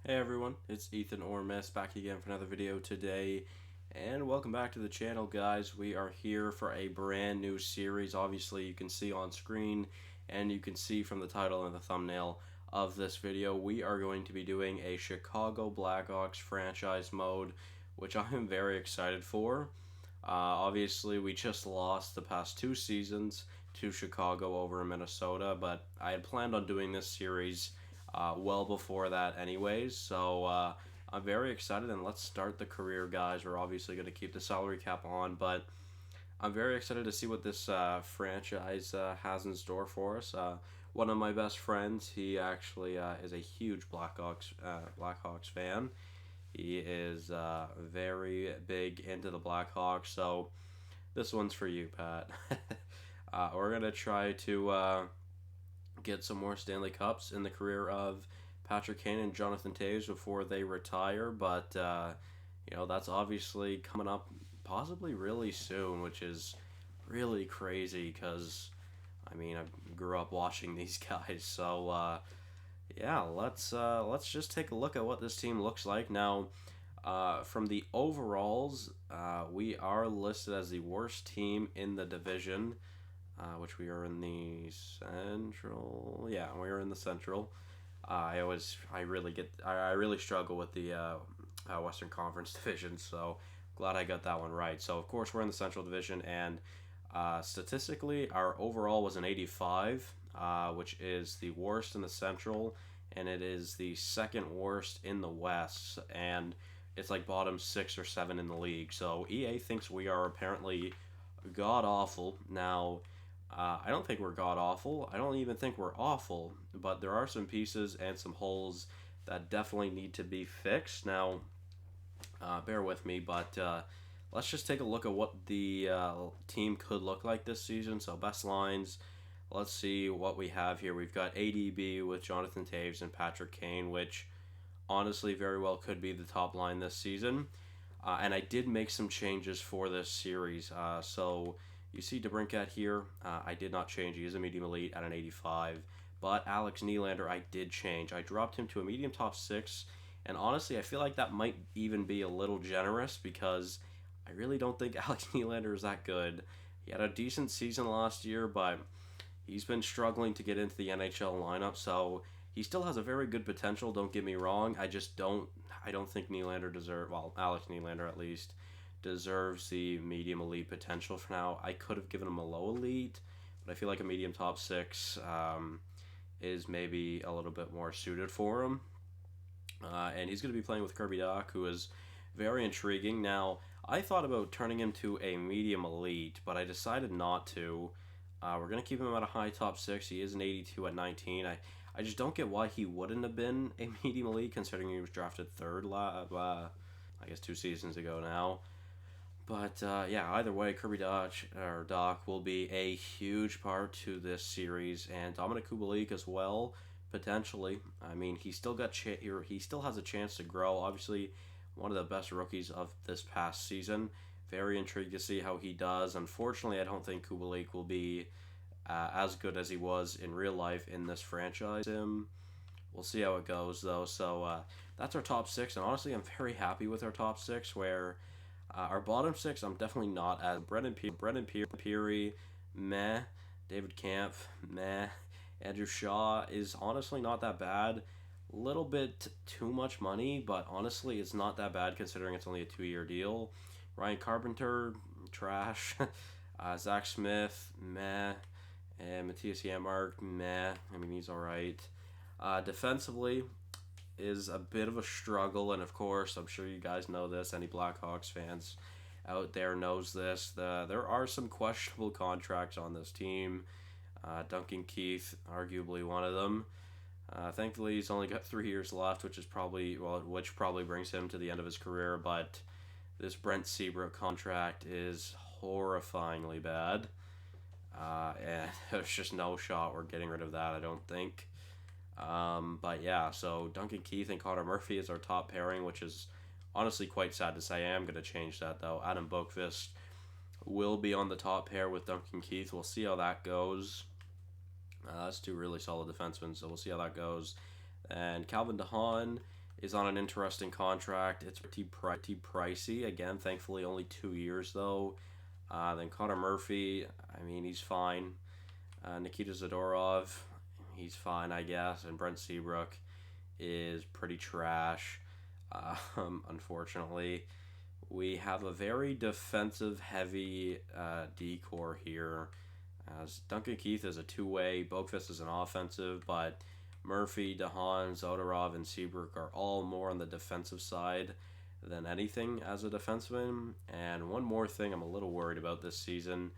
Hey everyone, it's Ethan or Miss back again for another video today, and welcome back to the channel, guys. We are here for a brand new series. Obviously, you can see on screen, and you can see from the title and the thumbnail of this video, we are going to be doing a Chicago Blackhawks franchise mode, which I am very excited for. Obviously, we just lost the past two seasons to Chicago over in Minnesota, but I had planned on doing this series well before that anyways, so I'm very excited, and let's start the career, guys. We're obviously going to keep the salary cap on, but I'm very excited to see what this franchise has in store for us. One of my best friends, he actually is a huge Blackhawks fan. He is very big into the Blackhawks, so this one's for you, Pat. We're going to try to get some more Stanley Cups in the career of Patrick Kane and Jonathan Toews before they retire, but that's obviously coming up possibly really soon, which is really crazy because I grew up watching these guys. So yeah, let's just take a look at what this team looks like now. From the overalls, we are listed as the worst team in the division, which we are in the Central. Yeah, we are in the Central. I really struggle with the Western Conference division, so glad I got that one right. So of course we're in the Central Division, and statistically our overall was an 85, which is the worst in the Central, and it is the second worst in the West, and it's like bottom 6 or 7 in the league. So EA thinks we are apparently god awful. Now, I don't think we're god awful. I don't even think we're awful, but there are some pieces and some holes that definitely need to be fixed. Now, bear with me, but let's just take a look at what the team could look like this season. So, best lines. Let's see what we have here. We've got ADB with Jonathan Toews and Patrick Kane, which honestly very well could be the top line this season. And I did make some changes for this series. So you see DeBrincat here. I did not change. He is a medium elite at an 85. But Alex Nylander, I did change. I dropped him to a medium top 6. And honestly, I feel like that might even be a little generous because I really don't think Alex Nylander is that good. He had a decent season last year, but he's been struggling to get into the NHL lineup. So he still has a very good potential, don't get me wrong. I don't think Nylander Alex Nylander at least, deserves the medium elite potential for now. I could have given him a low elite, but I feel like a medium top 6 is maybe a little bit more suited for him. And he's going to be playing with Kirby Dach, who is very intriguing. Now, I thought about turning him to a medium elite, but I decided not to. We're going to keep him at a high top 6. He is an 82 at 19. I just don't get why he wouldn't have been a medium elite, considering he was drafted third, I guess 2 seasons ago now. But yeah, either way, Kirby Dach will be a huge part to this series, and Dominic Kubalik as well, potentially. I mean, he still has a chance to grow. Obviously, one of the best rookies of this past season. Very intrigued to see how he does. Unfortunately, I don't think Kubalik will be as good as he was in real life in this franchise. We'll see how it goes, though. So that's our top 6, and honestly, I'm very happy with our top 6, where our bottom 6, I'm definitely not as Brendan Peary, meh. David Kampf, meh. Andrew Shaw is honestly not that bad. Little bit too much money, but honestly, it's not that bad considering it's only a 2-year deal. Ryan Carpenter, trash. Zach Smith, meh. And Matthias Janmark, meh. I mean, he's alright. Defensively is a bit of a struggle, and of course, I'm sure you guys know this. Any Blackhawks fans out there knows this. There are some questionable contracts on this team. Duncan Keith, arguably one of them. Thankfully, he's only got 3 years left, which probably brings him to the end of his career. But this Brent Seabrook contract is horrifyingly bad. And there's just no shot we're getting rid of that, I don't think. But yeah, so Duncan Keith and Connor Murphy is our top pairing, which is honestly quite sad to say. I am going to change that, though. Adam Boqvist will be on the top pair with Duncan Keith. We'll see how that goes. That's 2 really solid defensemen, so we'll see how that goes. And Calvin DeHaan is on an interesting contract. It's pretty pricey. Again, thankfully, only 2 years though. Then Connor Murphy, I mean, he's fine. Nikita Zadorov, he's fine, I guess. And Brent Seabrook is pretty trash, unfortunately. We have a very defensive heavy D-core here. As Duncan Keith is a two-way, Boqvist is an offensive, but Murphy, DeHaan, Zodorov, and Seabrook are all more on the defensive side than anything as a defenseman. And one more thing I'm a little worried about this season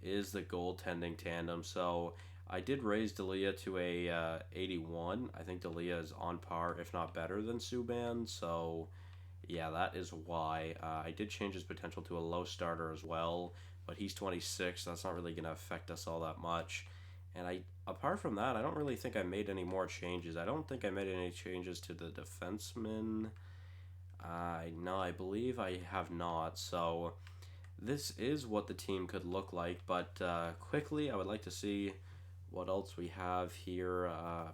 is the goaltending tandem. So I did raise D'Elia to a 81. I think D'Elia is on par, if not better, than Subban. So yeah, that is why. I did change his potential to a low starter as well, but he's 26. That's not really going to affect us all that much. And apart from that, I don't really think I made any more changes. I don't think I made any changes to the defenseman. No, I believe I have not. So this is what the team could look like. But quickly, I would like to see what else we have here,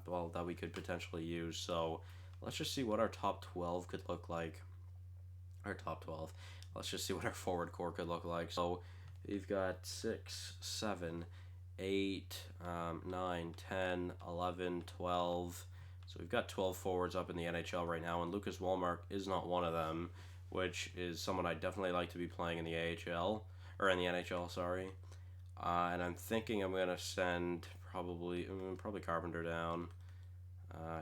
that we could potentially use. So let's just see what our top 12 could look like. Our top 12. Let's just see what our forward core could look like. So we've got 6, 7, 8, 9, 10, 11, 12. So we've got 12 forwards up in the NHL right now, and Lucas Wallmark is not one of them, which is someone I definitely like to be playing in the AHL, or in the NHL, sorry. And I'm thinking I'm going to send probably Carpenter down.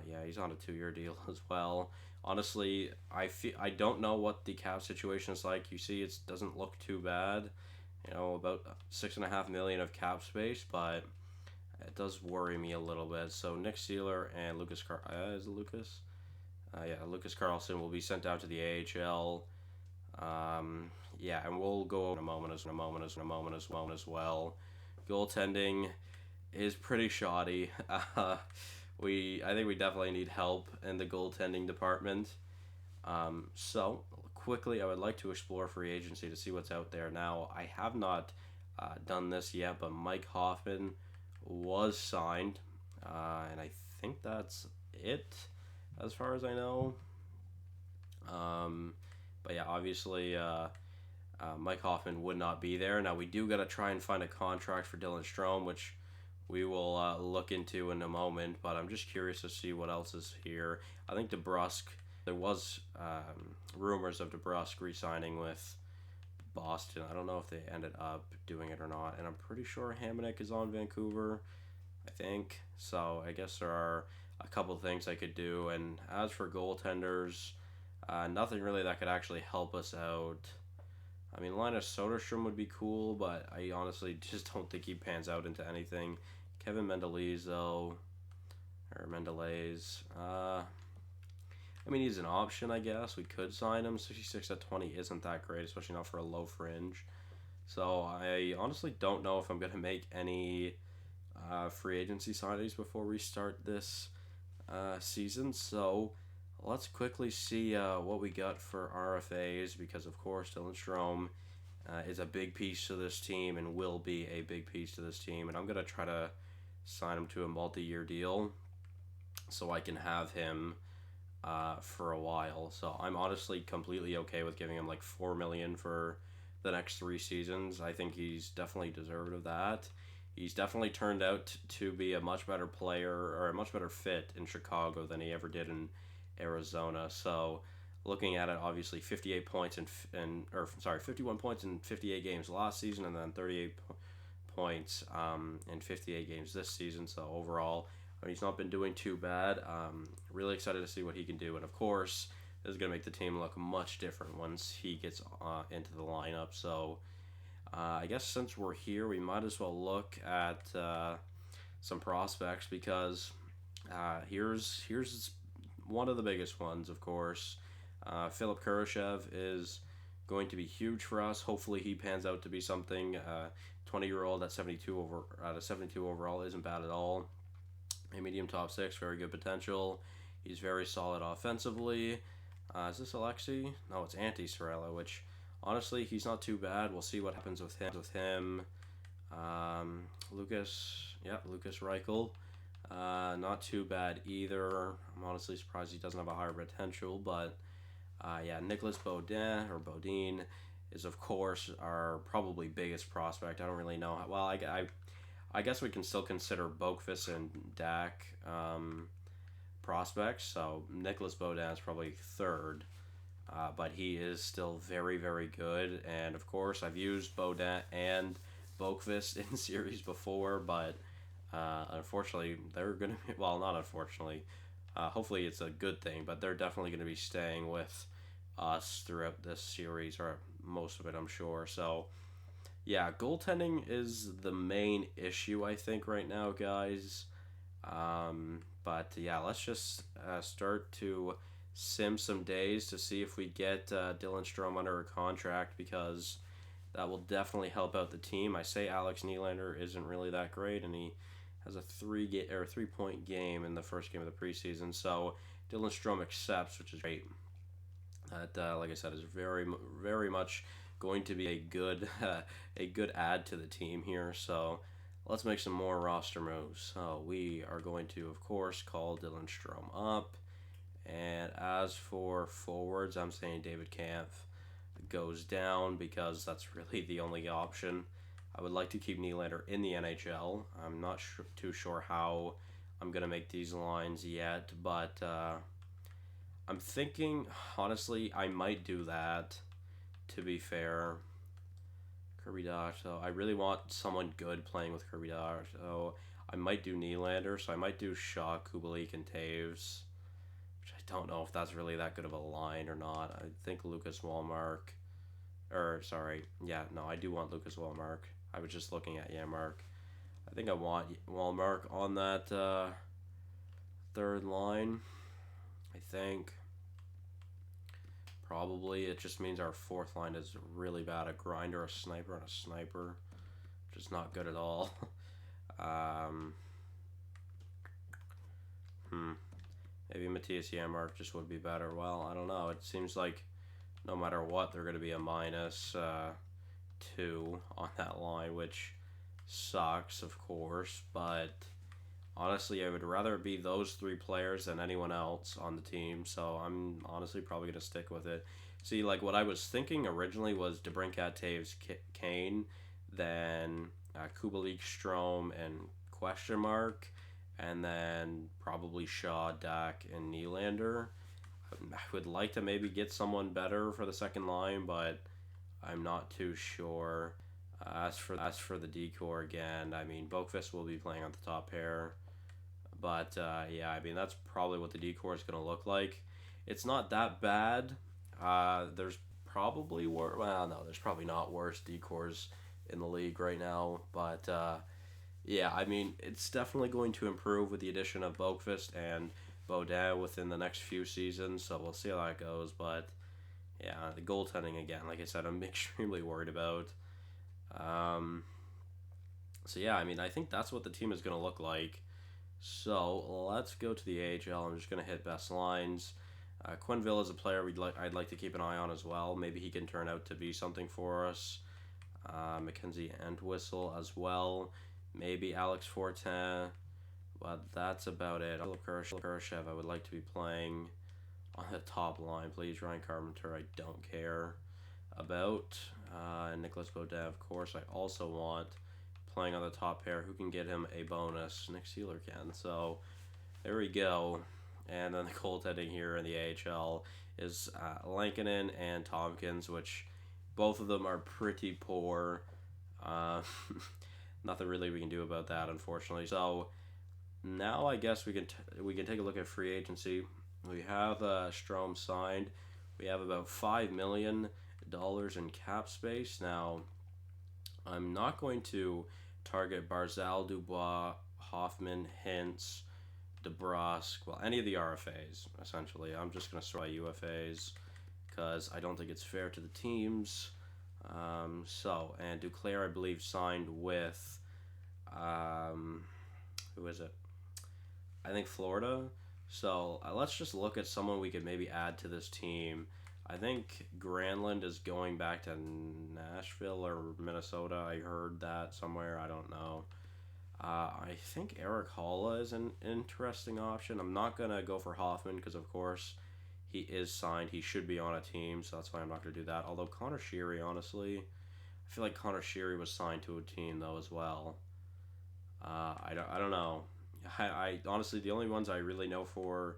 Yeah, he's on a 2-year deal as well. Honestly, I don't know what the cap situation is like. You see, it doesn't look too bad. About $6.5 million of cap space, but it does worry me a little bit. So Nick Seeler and Lucas Lucas Carlson will be sent down to the AHL. Yeah, and we'll go over in a moment as well. Goaltending is pretty shoddy. I think we definitely need help in the goaltending department. So quickly, I would like to explore free agency to see what's out there. Now, I have not done this yet, but Mike Hoffman was signed, and I think that's it as far as I know. But yeah, obviously, Mike Hoffman would not be there. Now, we do got to try and find a contract for Dylan Strome, which we will look into in a moment, but I'm just curious to see what else is here. I think DeBrusk, there was rumors of DeBrusk re-signing with Boston. I don't know if they ended up doing it or not, and I'm pretty sure Hamonic is on Vancouver, I think. So I guess there are a couple things I could do, and as for goaltenders, nothing really that could actually help us out. I mean, Linus Soderstrom would be cool, but I honestly just don't think he pans out into anything. Kevin Mendelez, though, or Mendelez, I mean, he's an option, I guess. We could sign him. 66 at 20 isn't that great, especially not for a low fringe. So I honestly don't know if I'm going to make any free agency signings before we start this season. So let's quickly see what we got for RFAs, because, of course, Dylan Strome is a big piece to this team and will be a big piece to this team. And I'm going to try to sign him to a multi-year deal so I can have him for a while. So I'm honestly completely okay with giving him like $4 million for the next 3 seasons. I think he's definitely deserved of that. He's definitely turned out to be a much better player, or a much better fit in Chicago than he ever did in Arizona. So looking at it, obviously 51 points in 58 games last season, and then 38 points in 58 games this season. So overall, he's not been doing too bad. Really excited to see what he can do. And of course, this is going to make the team look much different once he gets into the lineup. So I guess since we're here, we might as well look at some prospects, because here's one of the biggest ones, of course. Philip Kurashev is going to be huge for us. Hopefully he pans out to be something. 20-year-old at 72 overall isn't bad at all. A medium top 6, very good potential. He's very solid offensively. Is this Alexei? No, it's Antti Sorella, which honestly, he's not too bad. We'll see what happens with him. Lucas Reichel. Not too bad either. I'm honestly surprised he doesn't have a higher potential, but yeah, Nicholas Bodin is of course our probably biggest prospect. I don't really know. Well, I guess we can still consider Boqvist and Dak prospects. So Nicholas Bodin is probably third, but he is still very, very good. And of course, I've used Bodin and Boqvist in series before, but unfortunately, they're going to be, well, not unfortunately, hopefully it's a good thing, but they're definitely going to be staying with us throughout this series, or most of it, I'm sure. So, yeah, goaltending is the main issue, I think, right now, guys. But yeah, let's just start to sim some days to see if we get Dylan Strome under a contract, because that will definitely help out the team. I say Alex Nylander isn't really that great, and he has a 3-point game in the first game of the preseason. So Dylan Strome accepts, which is great. That, like I said, is very, very much going to be a good, a good add to the team here. So let's make some more roster moves. So we are going to, of course, call Dylan Strome up. And as for forwards, I'm saying David Kampf goes down because that's really the only option. I would like to keep Nylander in the NHL. I'm not too sure how I'm going to make these lines yet, but I'm thinking, honestly, I might do that, to be fair. Kirby Dach, so I really want someone good playing with Kirby Dach, so I might do Nylander, so I might do Shaw, Kubalik, and Taves, which I don't know if that's really that good of a line or not. I think Lucas Wallmark, I do want Lucas Wallmark. I was just looking at Mark. I think I want Wallmark on that third line. I think probably it just means our fourth line is really bad. A grinder, a sniper, and a sniper, which is not good at all. Maybe Matthias Janmark just would be better. Well, I don't know. It seems like no matter what, they're going to be a -2 on that line, which sucks, of course. But honestly, I would rather it be those three players than anyone else on the team. So I'm honestly probably going to stick with it. See, like what I was thinking originally was DeBrincat, Taves, Kane, then Kubalik, Strome, and question mark, and then probably Shaw, Dak, and Nylander. I would like to maybe get someone better for the second line, but I'm not too sure. As for the decor again, I mean, Boqvist will be playing on the top pair, but yeah, I mean that's probably what the decor is going to look like. It's not that bad. There's probably worse. Well, no, there's probably not worse decors in the league right now, but yeah, I mean it's definitely going to improve with the addition of Boqvist and Bodin within the next few seasons. So we'll see how that goes, but yeah, the goaltending again, like I said, I'm extremely worried about. So yeah, I mean, I think that's what the team is going to look like. So let's go to the AHL. I'm just going to hit best lines. Quenneville is a player I'd like to keep an eye on as well. Maybe he can turn out to be something for us. Mackenzie Entwistle as well. Maybe Alex Fortin. But that's about it. Kurashev, I would like to be playing on the top line, please. Ryan Carpenter, I don't care about. And Nicholas Bodin, of course, I also want playing on the top pair. Who can get him a bonus? Nick Seeler can. So there we go. And then the goaltending here in the AHL is Lankinen and Tompkins, which both of them are pretty poor. Nothing really we can do about that, unfortunately. So now I guess we can take a look at free agency. We have Strome signed. We have about $5 million in cap space. Now, I'm not going to target Barzal, Dubois, Hoffman, Hintz, DeBrusque, well, any of the RFAs, essentially. I'm just going to sort by UFAs because I don't think it's fair to the teams. And Duclair, I believe, signed with, who is it? I think Florida. So let's just look at someone we could maybe add to this team. I think Granlund is going back to Nashville or Minnesota. I heard that somewhere. I don't know. I think Eric Holla is an interesting option. I'm not going to go for Hoffman because, of course, he is signed. He should be on a team, so that's why I'm not going to do that. Although Connor Sheary, honestly, I feel like Connor Sheary was signed to a team, though, as well. I don't know. I honestly, the only ones I really know for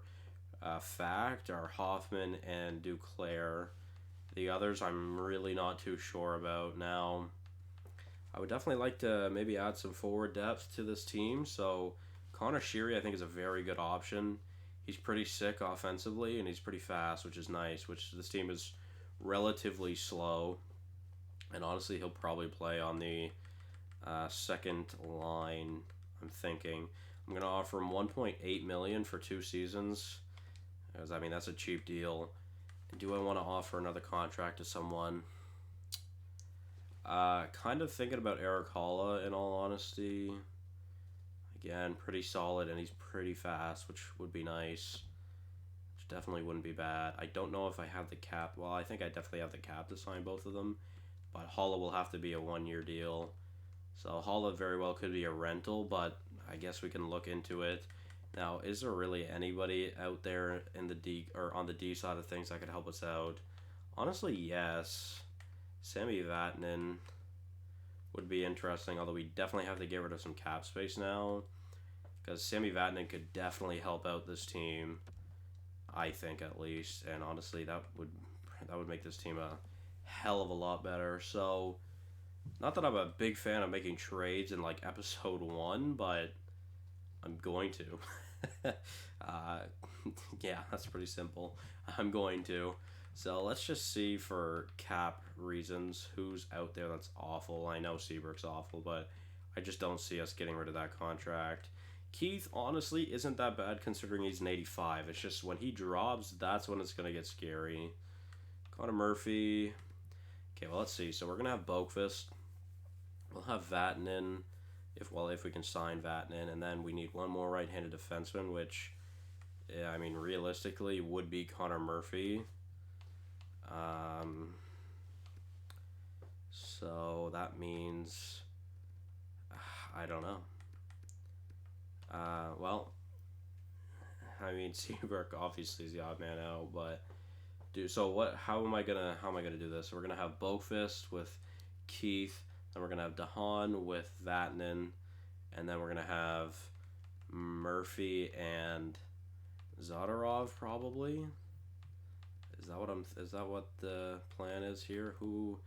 fact are Hoffman and Duclair. The others I'm really not too sure about now. I would definitely like to maybe add some forward depth to this team. So Connor Sheary, I think, is a very good option. He's pretty sick offensively, and he's pretty fast, which is nice. Which this team is relatively slow, and honestly, he'll probably play on the second line. I'm thinking I'm gonna offer him 1.8 million for 2 seasons, because I mean that's a cheap deal. Do I want to offer another contract to someone? Kind of thinking about Eric Holla, in all honesty. Again, pretty solid, and he's pretty fast, which would be nice. Which definitely wouldn't be bad. I don't know if I have the cap. Well, I think I definitely have the cap to sign both of them. But Holla will have to be a 1 year deal. So Holla very well could be a rental, but I guess we can look into it. Now, is there really anybody out there in the D or on the D side of things that could help us out? Honestly, yes. Sami Vatanen would be interesting, although we definitely have to get rid of some cap space now, because Sami Vatanen could definitely help out this team, I think at least, and honestly that would make this team a hell of a lot better. So, not that I'm a big fan of making trades in like episode 1, but I'm going to. uh, yeah, that's pretty simple. I'm going to. So let's just see, for cap reasons, who's out there that's awful. I know Seabrook's awful, but I just don't see us getting rid of that contract. Keith, honestly, isn't that bad considering he's an 85. It's just when he drops, that's when it's going to get scary. Connor Murphy. Okay, well, let's see. So we're going to have Boqvist. We'll have Vatanen, if we can sign Vatanen, and then we need one more right-handed defenseman, which, yeah, I mean, realistically, would be Connor Murphy. So that means I don't know. Well, I mean Seabrook obviously is the odd man out, but so what? How am I gonna do this? So we're gonna have Boqvist with Keith, then we're gonna have Dahan with Vatanen, and then we're gonna have Murphy and Zadorov probably. Is that what the plan is here? Who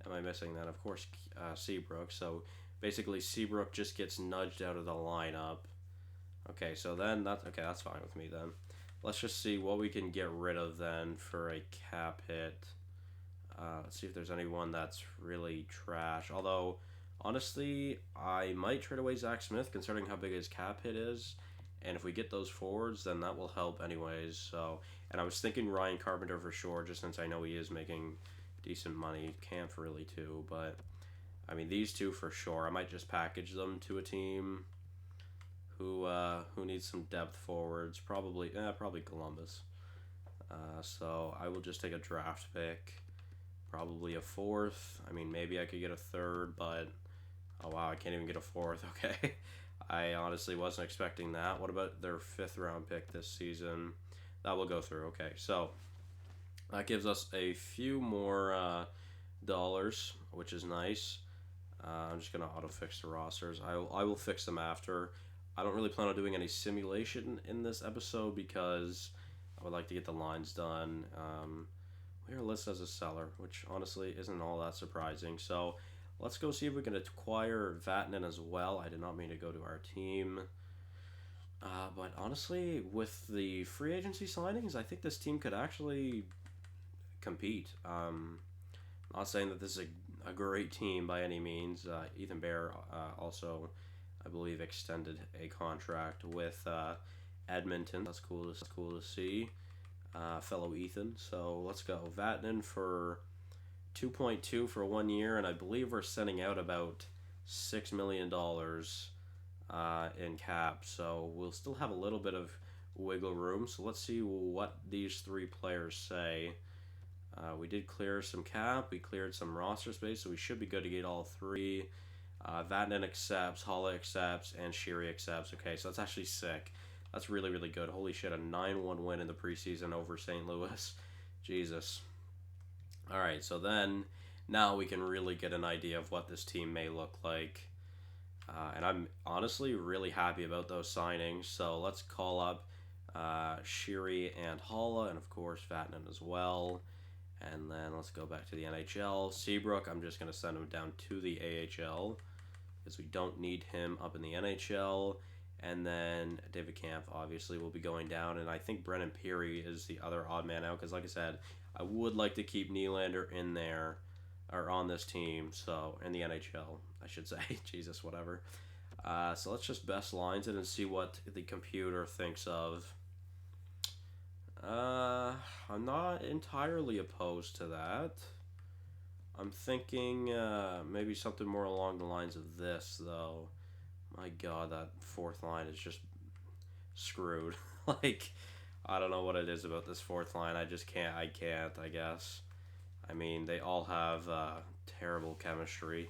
am I missing then? Of course, Seabrook. So basically, Seabrook just gets nudged out of the lineup. Okay, so then that's fine with me then. Let's just see what we can get rid of then for a cap hit. Let's see if there's anyone that's really trash. Although, honestly, I might trade away Zach Smith considering how big his cap hit is. And if we get those forwards, then that will help anyways. So, and I was thinking Ryan Carpenter for sure, just since I know he is making decent money. Camp really too, but I mean these two for sure. I might just package them to a team who needs some depth forwards. Probably Columbus. So I will just take a draft pick, probably a fourth. I mean maybe I could get a third, but oh wow, I can't even get a fourth. Okay. I honestly wasn't expecting that. What about their 5th round pick this season? That will go through. Okay, so that gives us a few more dollars, which is nice. I'm just gonna auto fix the rosters. I will fix them after. I don't really plan on doing any simulation in this episode because I would like to get the lines done. We are listed as a seller, which honestly isn't all that surprising. So let's go see if we can acquire Vatanen as well. I did not mean to go to our team. But honestly, with the free agency signings, I think this team could actually compete. Not saying that this is a great team by any means. Ethan Bear also, I believe, extended a contract with Edmonton. That's cool to see. Fellow Ethan. So let's go. Vatanen for 2.2 for 1 year, and I believe we're sending out about $6 million in cap, so we'll still have a little bit of wiggle room. So let's see what these 3 players say. We did clear some cap, we cleared some roster space, so we should be good to get all 3. Vatanen accepts, Holla accepts, and Sheary accepts. Okay, so that's actually sick. That's really, really good. Holy shit, a 9-1 win in the preseason over St. Louis. Jesus. All right, so then now we can really get an idea of what this team may look like. And I'm honestly really happy about those signings. So let's call up Sheary and Holla, and of course Vatanen as well. And then let's go back to the NHL. Seabrook, I'm just going to send him down to the AHL because we don't need him up in the NHL. And then David Kampf obviously will be going down. And I think Brennan Peary is the other odd man out because, like I said, I would like to keep Nylander in there or on this team. So, in the NHL, I should say. Jesus, whatever. So let's just best lines it and see what the computer thinks of. I'm not entirely opposed to that. I'm thinking maybe something more along the lines of this, though. My God, that fourth line is just screwed. Like, I don't know what it is about this fourth line. I just can't. I guess. I mean, they all have terrible chemistry.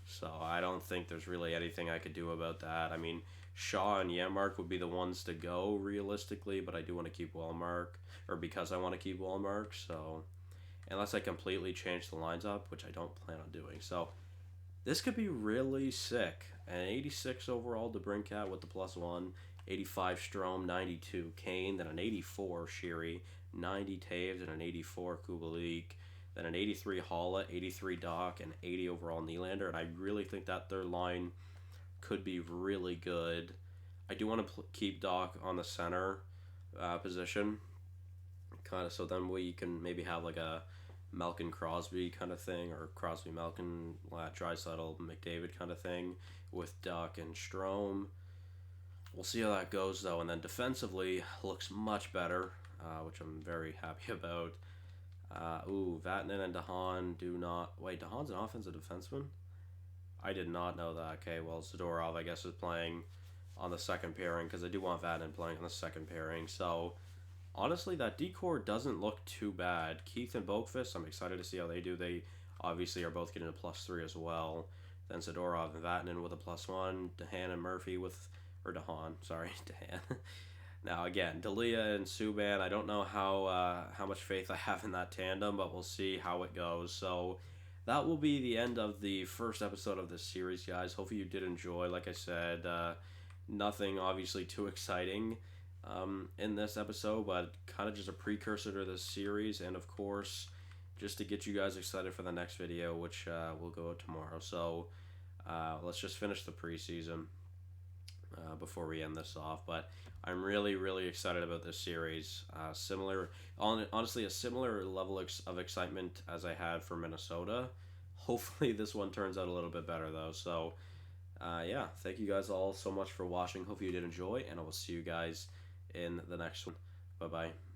So I don't think there's really anything I could do about that. I mean, Shaw and Yamark would be the ones to go realistically, but I do want to keep Wellmark, or because I want to keep Wellmark. So unless I completely change the lines up, which I don't plan on doing. So this could be really sick. An 86 overall DeBrincat with the +1, 85 Strome, 92 Kane, then an 84 Sheary, 90 Taves, and an 84 Kubalik, then an 83 Holla, 83 Doc, and 80 overall Nylander. And I really think that third line could be really good. I do want to keep Doc on the center position, kind of, so then we can maybe have like a Malkin Crosby kind of thing, or Crosby Malkin, Draisaitl McDavid kind of thing with Duck and Strome. We'll see how that goes though. And then defensively looks much better, which I'm very happy about. Vatanen and DeHaan do not... Wait, DeHaan's an offensive defenseman? I did not know that. Okay, well, Zadorov, I guess, is playing on the second pairing because I do want Vatanen playing on the second pairing. So, honestly, that decor doesn't look too bad. Keith and Boakfist, I'm excited to see how they do. They obviously are both getting a +3 as well. Then Zadorov and Vatanen with a +1. DeHaan and Murphy with... Or DeHaan, sorry, DeHaan. Now, again, D'Elia and Subban, I don't know how much faith I have in that tandem, but we'll see how it goes. So, that will be the end of the first episode of this series, guys. Hopefully you did enjoy. Like I said, nothing obviously too exciting in this episode, but kind of just a precursor to this series, and of course, just to get you guys excited for the next video, which will go out tomorrow. So, let's just finish the preseason before we end this off. But I'm really, really excited about this series. Honestly, a similar level of excitement as I had for Minnesota. Hopefully this one turns out a little bit better though. So yeah, thank you guys all so much for watching. Hope you did enjoy, and I will see you guys in the next one. Bye bye.